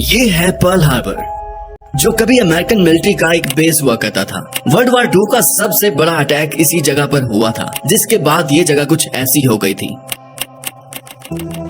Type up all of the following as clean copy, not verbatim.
ये है Pearl Harbor, जो कभी अमेरिकन मिलिट्री का एक बेस हुआ करता था। वर्ल्ड वॉर 2 का सबसे बड़ा अटैक इसी जगह पर हुआ था, जिसके बाद ये जगह कुछ ऐसी हो गई थी।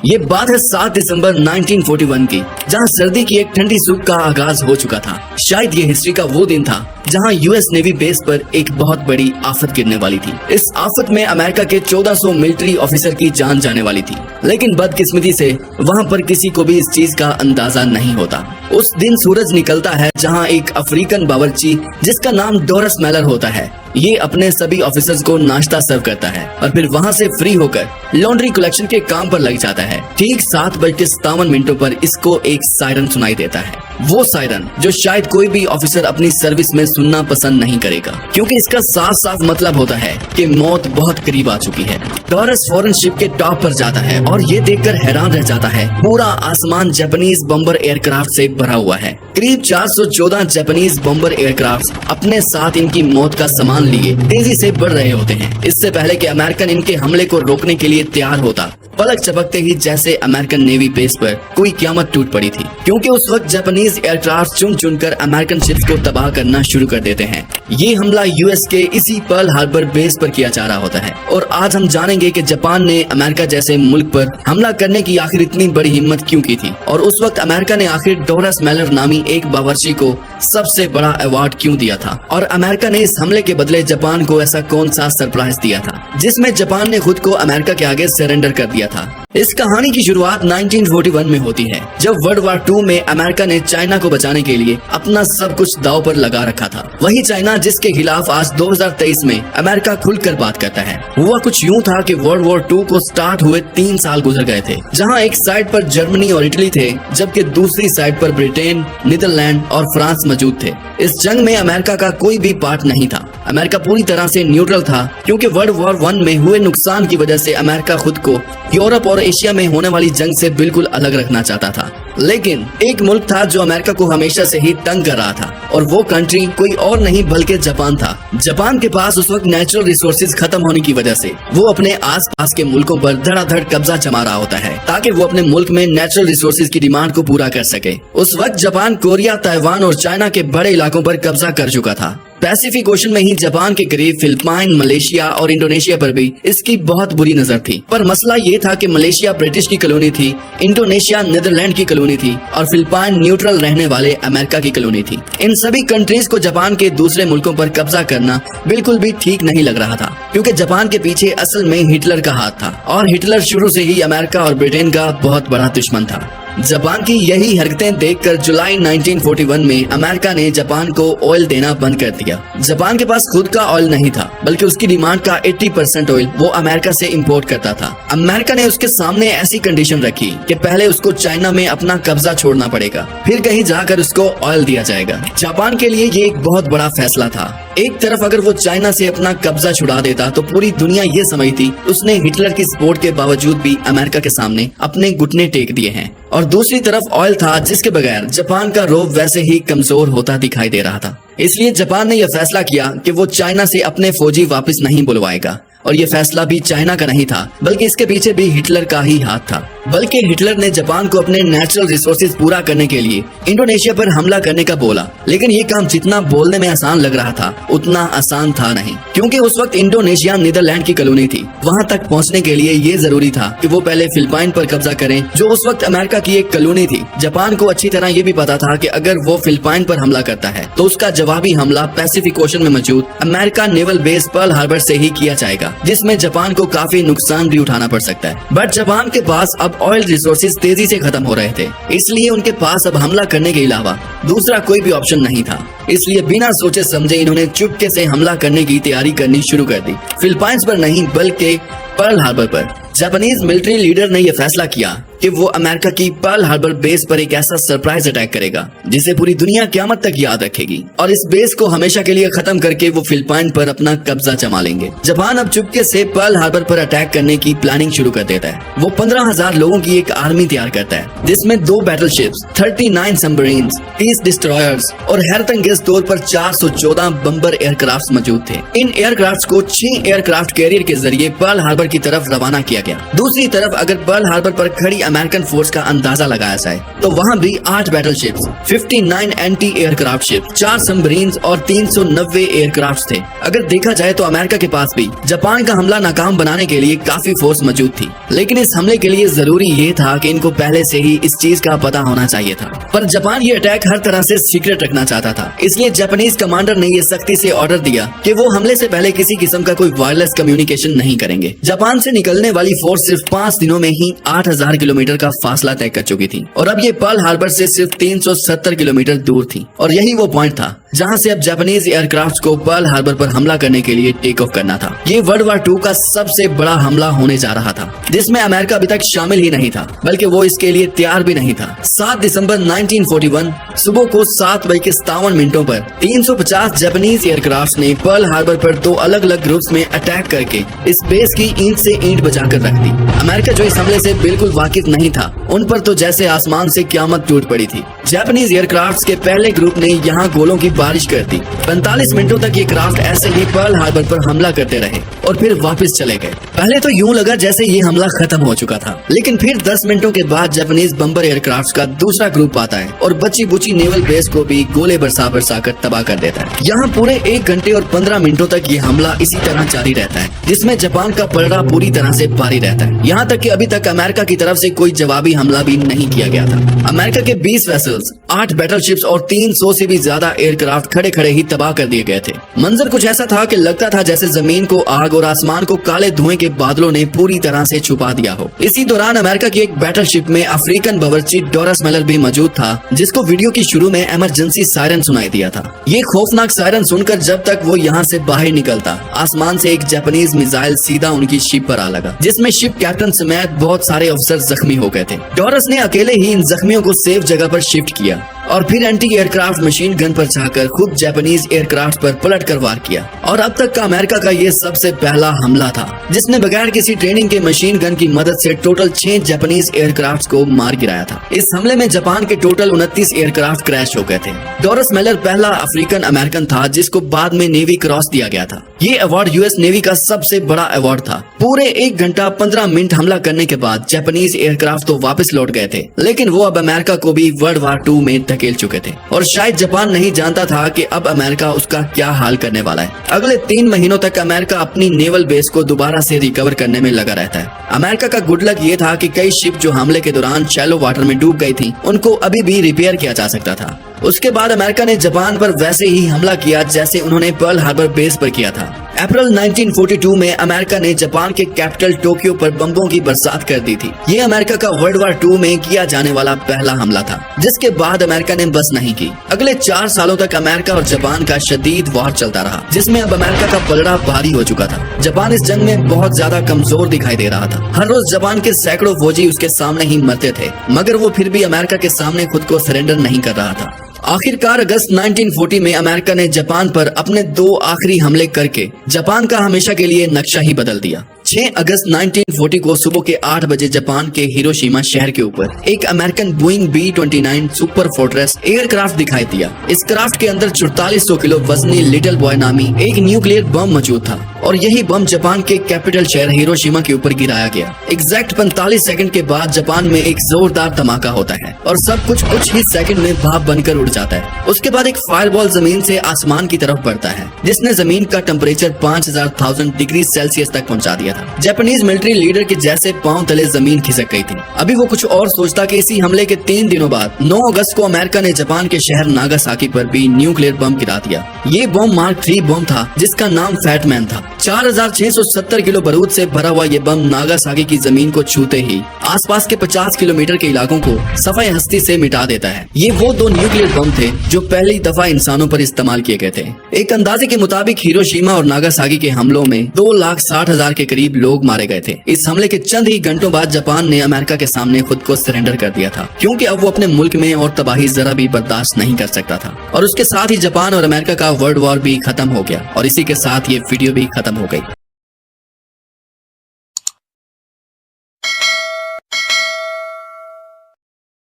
ये बात है 7 दिसंबर 1941 की, जहां सर्दी की एक ठंडी सूख का आगाज हो चुका था। शायद ये हिस्ट्री का वो दिन था जहां यूएस नेवी बेस पर एक बहुत बड़ी आफत गिरने वाली थी। इस आफत में अमेरिका के 1400 मिलिट्री ऑफिसर की जान जाने वाली थी, लेकिन बदकिस्मती से वहां पर किसी को भी इस चीज का अंदाजा नहीं होता। उस दिन सूरज निकलता है जहां एक अफ्रीकन बावर्ची, जिसका नाम डोरस मेलर होता है, ये अपने सभी ऑफिसर्स को नाश्ता सर्व करता है और फिर वहां से फ्री होकर लॉन्ड्री कलेक्शन के काम पर लग जाता है। ठीक 7:57 पर इसको एक सायरन सुनाई देता है। वो सायरन जो शायद कोई भी ऑफिसर अपनी सर्विस में सुनना पसंद नहीं करेगा, क्योंकि इसका साफ साफ मतलब होता है कि मौत बहुत करीब आ चुकी है। डोरस फौरन शिप के टॉप पर जाता है और ये देखकर हैरान रह जाता है, पूरा आसमान जापानीज बम्बर एयरक्राफ्ट से भरा हुआ है। करीब 414 जापानीज बम्बर एयरक्राफ्ट अपने साथ इनकी मौत का सामान लिए तेजी से बढ़ रहे होते हैं। इससे पहले कि अमेरिकन इनके हमले को रोकने के लिए तैयार होता, पलक झपकते ही जैसे अमेरिकन नेवी बेस पर कोई क़यामत टूट पड़ी थी, क्योंकि उस वक्त जापानीज एयरक्राफ्ट चुन चुनकर अमेरिकन शिप्स को तबाह करना शुरू कर देते हैं। ये हमला यूएस के इसी पर्ल हार्बर बेस पर किया जा रहा होता है और आज हम जानेंगे कि जापान ने अमेरिका जैसे मुल्क पर हमला करने की आखिर इतनी बड़ी हिम्मत क्यों की थी, और उस वक्त अमेरिका ने आखिर डोरस मेलर नामी एक बावर्ची को सबसे बड़ा अवार्ड क्यों दिया था, और अमेरिका ने इस हमले के बदले जापान को ऐसा कौन सा सरप्राइज दिया था जिसमें जापान ने खुद को अमेरिका के आगे सरेंडर कर दिया था। इस कहानी की शुरुआत 1941 में होती है, जब वर्ल्ड वॉर 2 में अमेरिका ने चाइना को बचाने के लिए अपना सब कुछ दांव पर लगा रखा था। वही चाइना जिसके खिलाफ आज 2023 में अमेरिका खुलकर बात करता है। हुआ कुछ यूं था कि वर्ल्ड वॉर 2 को स्टार्ट हुए 3 साल गुजर गए थे, जहां एक साइड पर जर्मनी और इटली थे, जबकि दूसरी साइड पर ब्रिटेन, नीदरलैंड और फ्रांस मौजूद थे। इस जंग में अमेरिका का कोई भी पार्ट नहीं था। अमेरिका पूरी तरह से न्यूट्रल था, क्योंकि वर्ल्ड वॉर 1 में हुए नुकसान की वजह से अमेरिका खुद को यूरोप और एशिया में होने वाली जंग से बिल्कुल अलग रखना चाहता था। लेकिन एक मुल्क था जो अमेरिका को हमेशा से ही तंग कर रहा था, और वो कंट्री कोई और नहीं बल्कि जापान था। जापान के पास उस वक्त नेचुरल रिसोर्सेज खत्म होने की वजह से वो अपने आसपास के मुल्कों पर धड़ाधड़ कब्जा जमा रहा होता है, ताकि वो अपने मुल्क में नेचुरल रिसोर्सेज की डिमांड को पूरा कर सके। उस वक्त जापान कोरिया, ताइवान और चाइना के बड़े इलाकों पर कब्जा कर चुका था। पैसिफिक ओशन में ही जापान के करीब फिलिपाइन, मलेशिया और इंडोनेशिया पर भी इसकी बहुत बुरी नजर थी। पर मसला ये था कि मलेशिया ब्रिटिश की कॉलोनी थी, इंडोनेशिया नीदरलैंड की कॉलोनी थी और फिलिपाइन न्यूट्रल रहने वाले अमेरिका की कॉलोनी थी। इन सभी कंट्रीज को जापान के दूसरे मुल्कों पर कब्जा करना बिल्कुल भी ठीक नहीं लग रहा था, क्योंकि जापान के पीछे असल में हिटलर का हाथ था, और हिटलर शुरू से ही अमेरिका और ब्रिटेन का बहुत बड़ा दुश्मन था। जापान की यही हरकतें देखकर जुलाई 1941 में अमेरिका ने जापान को ऑयल देना बंद कर दिया। जापान के पास खुद का ऑयल नहीं था, बल्कि उसकी डिमांड का 80% ऑयल वो अमेरिका से इंपोर्ट करता था। अमेरिका ने उसके सामने ऐसी कंडीशन रखी कि पहले उसको चाइना में अपना कब्जा छोड़ना पड़ेगा, फिर कहीं जाकर उसको ऑयल दिया जाएगा। जापान के लिए ये एक बहुत बड़ा फैसला था। एक तरफ अगर वो चाइना से अपना कब्जा छुड़ा देता तो पूरी दुनिया ये समझती उसने हिटलर की सपोर्ट के बावजूद भी अमेरिका के सामने अपने घुटने टेक दिए हैं, और दूसरी तरफ ऑयल था जिसके बगैर जापान का रोब वैसे ही कमजोर होता दिखाई दे रहा था। इसलिए जापान ने यह फैसला किया कि वो चाइना से अपने फौजी वापस नहीं बुलवाएगा, और ये फैसला भी चाइना का नहीं था, बल्कि इसके पीछे भी हिटलर का ही हाथ था। बल्कि हिटलर ने जापान को अपने नेचुरल रिसोर्सेज पूरा करने के लिए इंडोनेशिया पर हमला करने का बोला, लेकिन ये काम जितना बोलने में आसान लग रहा था उतना आसान था नहीं, क्योंकि उस वक्त इंडोनेशिया नीदरलैंड की कॉलोनी थी। वहां तक पहुंचने के लिए ये जरूरी था कि वो पहले फिलिपाइन पर कब्जा करें, जो उस वक्त अमेरिका की एक कॉलोनी थी। जापान को अच्छी तरह ये भी पता था कि अगर वो फिलिपाइन पर हमला करता है तो उसका जवाबी हमला पैसिफिक ओशन में मौजूद America naval base Pearl Harbor से ही किया जाएगा, जिसमें जापान को काफी नुकसान भी उठाना पड़ सकता है। बट जापान के पास अब ऑयल रिसोर्सेज तेजी से खत्म हो रहे थे, इसलिए उनके पास अब हमला करने के अलावा दूसरा कोई भी ऑप्शन नहीं था। इसलिए बिना सोचे समझे इन्होंने चुपके से हमला करने की तैयारी करनी शुरू कर दी। फिलिपाइंस पर नहीं बल्कि पर्ल हार्बर पर। जापानीज मिलिट्री लीडर ने यह फैसला किया कि वो अमेरिका की पर्ल हार्बर बेस पर एक ऐसा सरप्राइज अटैक करेगा जिसे पूरी दुनिया क़यामत तक याद रखेगी, और इस बेस को हमेशा के लिए खत्म करके वो फिलिपाइन पर अपना कब्जा जमा लेंगे। जापान अब चुपके से पर्ल हार्बर पर अटैक करने की प्लानिंग शुरू कर देता है। वो 15,000 लोगों की एक आर्मी तैयार करता है, जिसमें 2 बैटलशिप्स, 39 सबमरीन्स, 30 डिस्ट्रॉयर्स और हैरतअंगेज तौर पर 414 बम्बर एयरक्राफ्ट मौजूद थे। इन एयरक्राफ्ट को 6 एयरक्राफ्ट कैरियर के जरिए पर्ल हार्बर की तरफ रवाना किया गया। दूसरी तरफ अगर पर्ल हार्बर पर खड़ी अमेरिकन फोर्स का अंदाजा लगाया जाए तो वहाँ भी 8 बैटलशिप्स, 59 एंटी एयरक्राफ्ट शिप, 4 सबमरीन्स और 390 एयरक्राफ्ट थे। अगर देखा जाए तो अमेरिका के पास भी जापान का हमला नाकाम बनाने के लिए काफी फोर्स मौजूद थी, लेकिन इस हमले के लिए जरूरी ये था कि इनको पहले से ही इस चीज का पता होना चाहिए था। पर जापान ये अटैक हर तरह से सीक्रेट रखना चाहता था, इसलिए जापानीज कमांडर ने ये सख्ती से ऑर्डर दिया कि वो हमले से पहले किसी किस्म का कोई वायरलेस कम्युनिकेशन नहीं करेंगे। जापान से निकलने वाली फोर्स सिर्फ 5 दिनों में ही 8000 किलोमीटर का फासला तय कर चुकी थी और अब ये पर्ल हार्बर से सिर्फ 370 किलोमीटर दूर थी। और यही वो पॉइंट था जहां से अब जापानीज एयरक्राफ्ट को पर्ल हार्बर पर हमला करने के लिए टेक ऑफ करना था। ये वर्ल्ड वार 2 का सबसे बड़ा हमला होने जा रहा था, जिसमें अमेरिका अभी तक शामिल ही नहीं था, बल्कि वो इसके लिए तैयार भी नहीं था। 7 दिसंबर 1941 सुबह को 7:57 पर 350 जापानीज एयरक्राफ्ट ने पर्ल हार्बर पर 2 अलग अलग ग्रुप्स में अटैक करके इस बेस की ईंट से ईंट बचाकर रख दी। अमेरिका जो इस हमले से बिल्कुल वाकिफ नहीं था, उन पर तो जैसे आसमान से क़यामत टूट पड़ी थी। जापानीज एयरक्राफ्ट के पहले ग्रुप ने यहाँ गोलों की बारिश कर दी। 45 मिनटों तक ये क्राफ्ट ऐसे ही पर्ल हार्बर पर हमला करते रहे और फिर वापस चले गए। पहले तो यूं लगा जैसे ये हमला खत्म हो चुका था, लेकिन फिर 10 मिनटों के बाद जापानीज बम्बर एयरक्राफ्ट का दूसरा ग्रुप आता है और बची बुची नेवल बेस को भी गोले बरसा कर तबाह कर देता है। यहाँ पूरे 1 घंटे और 15 मिनटों तक ये हमला इसी तरह जारी रहता है, जिसमें जापान का पलड़ा पूरी तरह से भारी रहता है। यहाँ तक कि अभी तक अमेरिका की तरफ से कोई जवाबी हमला भी नहीं किया गया था। अमेरिका के 20 वेसल्स, 8 बैटलशिप्स और 300 से भी ज्यादा एयरक्राफ्ट खड़े खड़े ही तबाह कर दिए गए थे। मंजर कुछ ऐसा था कि लगता था जैसे जमीन को आग और आसमान को काले धुएं के बादलों ने पूरी तरह से छुपा दिया हो। इसी दौरान अमेरिका की एक बैटलशिप में अफ्रीकन बावर्ची डोरस मेलर भी मौजूद था, जिसको वीडियो की शुरू में इमरजेंसी सायरन सुनाई दिया था। ये खौफनाक सायरन सुनकर जब तक वो यहाँ से बाहर निकलता, आसमान से एक जापानीज मिसाइल सीधा उनकी शिप पर आ लगा, जिसमें शिप कैप्टन समेत बहुत सारे अफसर जख्मी हो गए थे। डोरस ने अकेले ही इन जख्मियों को सेफ जगह पर शिफ्ट किया और फिर एंटी एयरक्राफ्ट मशीन गन पर जाकर खुद जापानीज एयरक्राफ्ट पर पलट कर वार किया। और अब तक का अमेरिका का ये सबसे पहला हमला था जिसने बगैर किसी ट्रेनिंग के मशीन गन की मदद से टोटल 6 जापानीज एयरक्राफ्ट को मार गिराया था। इस हमले में जापान के टोटल 29 एयरक्राफ्ट क्रैश हो गए थे। डोरस मेलर पहला अफ्रीकन अमेरिकन था जिसको बाद में नेवी क्रॉस दिया गया था। ये अवार्ड यूएस नेवी का सबसे बड़ा अवार्ड था। पूरे 1 घंटा 15 मिनट हमला करने के बाद जापानीज एयरक्राफ्ट तो वापस लौट गए थे, लेकिन वो अब अमेरिका को भी वर्ल्ड वार 2 में धकेल चुके थे और शायद जापान नहीं जानता था कि अब अमेरिका उसका क्या हाल करने वाला है। अगले 3 महीनों तक अमेरिका अपनी नेवल बेस को दोबारा से रिकवर करने में लगा रहता है। अमेरिका का गुड लक ये था कि कई शिप जो हमले के दौरान शैलो वाटर में डूब गई थी, उनको अभी भी रिपेयर किया जा सकता था। उसके बाद अमेरिका ने जापान पर वैसे ही हमला किया जैसे उन्होंने पर्ल हार्बर बेस पर किया था। अप्रैल 1942 में अमेरिका ने जापान के कैपिटल टोक्यो पर बम्बों की बरसात कर दी थी। ये अमेरिका का वर्ल्ड वार 2 में किया जाने वाला पहला हमला था, जिसके बाद अमेरिका ने बस नहीं की। अगले 4 सालों तक अमेरिका और जापान का शदीद वार चलता रहा, जिसमें अब अमेरिका का पलड़ा भारी हो चुका था। जापान इस जंग में बहुत ज्यादा कमजोर दिखाई दे रहा था। हर रोज जापान के सैकड़ों फौजी उसके सामने ही मरते थे, मगर वो फिर भी अमेरिका के सामने खुद को सरेंडर नहीं कर रहा था। आखिरकार अगस्त 1940 में अमेरिका ने जापान पर अपने 2 आखिरी हमले करके जापान का हमेशा के लिए नक्शा ही बदल दिया। 6 अगस्त 1940 को सुबह के 8 बजे जापान के हिरोशिमा शहर के ऊपर एक American Boeing B-29 super fortress aircraft दिखाई दिया। इस क्राफ्ट के अंदर 4400 किलो वजनी लिटिल बॉय नामी एक न्यूक्लियर बम मौजूद था और यही बम जापान के कैपिटल शहर हिरोशिमा के ऊपर गिराया गया। एग्जैक्ट 45 सेकंड के बाद जापान में एक जोरदार धमाका होता है और सब कुछ ही सेकंड में भाप बनकर उड़ जाता है। उसके बाद एक फायरबॉल जमीन से आसमान की तरफ बढ़ता है, जिसने जमीन का टेम्परेचर 5000 डिग्री सेल्सियस तक पहुंचा दिया था। जापानीज मिलिट्री लीडर के जैसे पांव तले जमीन खिसक गई थी। अभी वो कुछ और सोचता कि इसी हमले के 3 दिनों बाद 9 अगस्त को अमेरिका ने जापान के शहर नागासाकी पर भी न्यूक्लियर बम गिरा दिया। ये बम मार्क 3 बम था, जिसका नाम फैटमैन था। 4670 किलो बारूद से भरा हुआ ये बम नागासाकी की जमीन को छूते ही आसपास के 50 किलोमीटर के इलाकों को सफाई हस्ती से मिटा देता है। ये वो 2 न्यूक्लियर बम थे जो पहली दफा इंसानों पर इस्तेमाल किए गए थे। एक अंदाजे के मुताबिक हिरोशिमा और नागासाकी के हमलों में 2,60,000 के करीब लोग मारे गए थे। इस हमले के चंद ही घंटों बाद जापान ने अमेरिका के सामने खुद को सरेंडर कर दिया था, क्योंकि अब वो अपने मुल्क में और तबाही जरा भी बर्दाश्त नहीं कर सकता था। और उसके साथ ही जापान और अमेरिका का वर्ल्ड वॉर भी खत्म हो गया और इसी के साथ ये वीडियो भी खत्म हो गई।